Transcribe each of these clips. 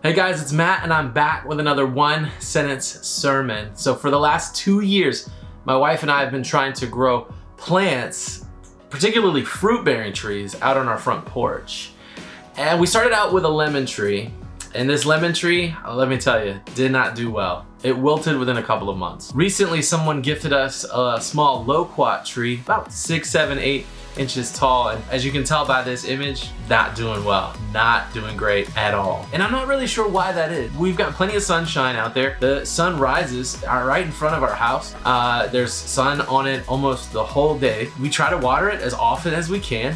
Hey guys, it's Matt and I'm back with another one sentence sermon. So for the last 2 years, my wife and I have been trying to grow plants, particularly fruit-bearing trees, out on our front porch. And we started out with a lemon tree, and this lemon tree, let me tell you, did not do well. It wilted within a couple of months. Recently, someone gifted us a small loquat tree, about 6, 7, 8 inches tall, and as you can tell by this image, not doing well, not doing great at all. And I'm not really sure why that is. We've got plenty of sunshine out there. The sun rises right in front of our house. There's sun on it almost the whole day. We try to water it as often as we can.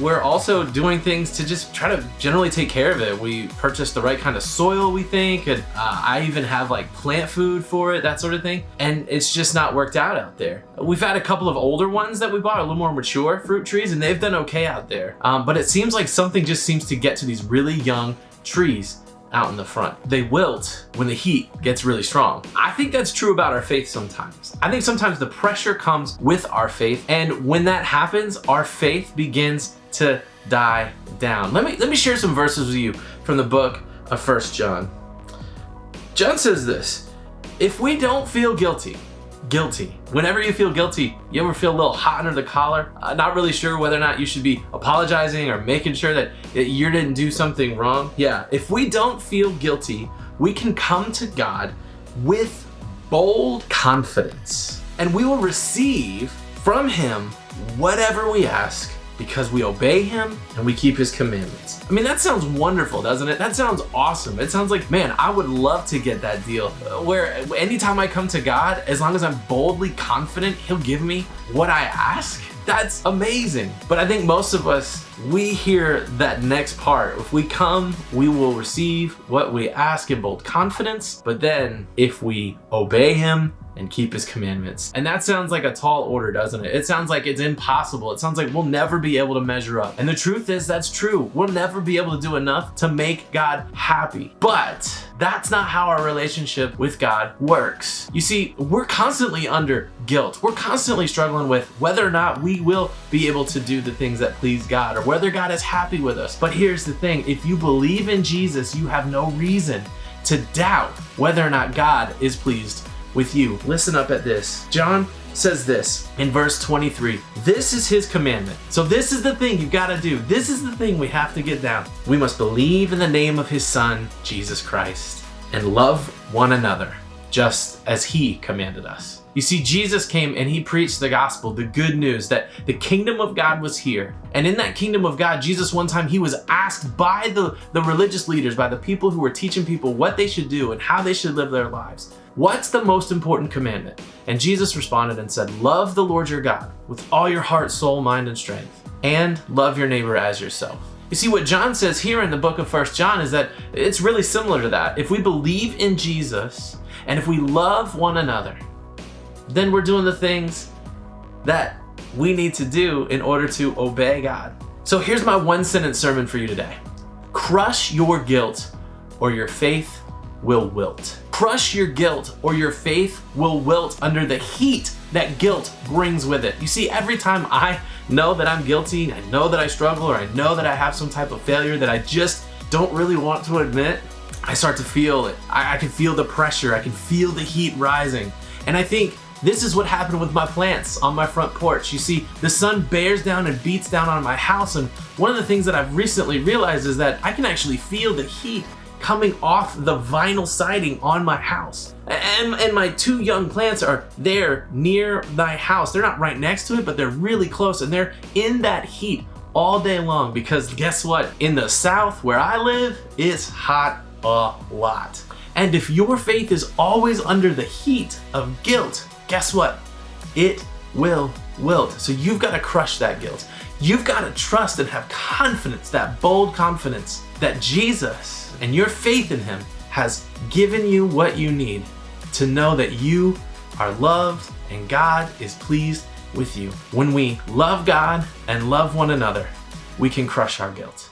We're also doing things to just try to generally take care of it. We purchased the right kind of soil, we think, and I even have like plant food for it, that sort of thing. And it's just not worked out there. We've had a couple of older ones that we bought, a little more mature fruit trees, and they've done okay out there. But it seems like something just seems to get to these really young trees out in the front. They wilt when the heat gets really strong. I think that's true about our faith sometimes. I think sometimes the pressure comes with our faith, and when that happens, our faith begins to die down. Let me share some verses with you from the book of 1 John. John says this: if we don't feel guilty, whenever you feel guilty, you ever feel a little hot under the collar, not really sure whether or not you should be apologizing or making sure that you didn't do something wrong? Yeah, if we don't feel guilty, we can come to God with bold confidence, and we will receive from Him whatever we ask, because we obey Him and we keep His commandments. I mean, that sounds wonderful, doesn't it? That sounds awesome. It sounds like, man, I would love to get that deal where anytime I come to God, as long as I'm boldly confident, He'll give me what I ask. That's amazing. But I think most of us, we hear that next part. If we come, we will receive what we ask in bold confidence. But then if we obey Him and keep His commandments. And that sounds like a tall order, doesn't it? It sounds like it's impossible. It sounds like we'll never be able to measure up. And the truth is, that's true. We'll never be able to do enough to make God happy. But that's not how our relationship with God works. You see, we're constantly under guilt. We're constantly struggling with whether or not we will be able to do the things that please God, or whether God is happy with us. But here's the thing: if you believe in Jesus, you have no reason to doubt whether or not God is pleased with you. Listen up at this. John says this in verse 23. This is His commandment. So this is the thing you've got to do. This is the thing we have to get down. We must believe in the name of His Son, Jesus Christ, and love one another, just as He commanded us. You see, Jesus came and He preached the gospel, the good news that the kingdom of God was here. And in that kingdom of God, Jesus, one time, He was asked by the religious leaders, by the people who were teaching people what they should do and how they should live their lives. What's the most important commandment? And Jesus responded and said, love the Lord your God with all your heart, soul, mind, and strength, and love your neighbor as yourself. You see, what John says here in the book of 1 John is that it's really similar to that. If we believe in Jesus and if we love one another, then we're doing the things that we need to do in order to obey God. So here's my one sentence sermon for you today. Crush your guilt or your faith will wilt. Crush your guilt or your faith will wilt under the heat that guilt brings with it. You see, every time I know that I'm guilty, I know that I struggle, or I know that I have some type of failure that I just don't really want to admit, I start to feel it. I can feel the pressure. I can feel the heat rising. And I think this is what happened with my plants on my front porch. You see, the sun bears down and beats down on my house, and one of the things that I've recently realized is that I can actually feel the heat coming off the vinyl siding on my house. And my 2 young plants are there near my house. They're not right next to it, but they're really close, and they're in that heat all day long, because guess what? In the South where I live, it's hot a lot. And if your faith is always under the heat of guilt, guess what? It will wilt. So you've got to crush that guilt. You've got to trust and have confidence, that bold confidence that Jesus and your faith in Him has given you what you need to know that you are loved and God is pleased with you. When we love God and love one another, we can crush our guilt.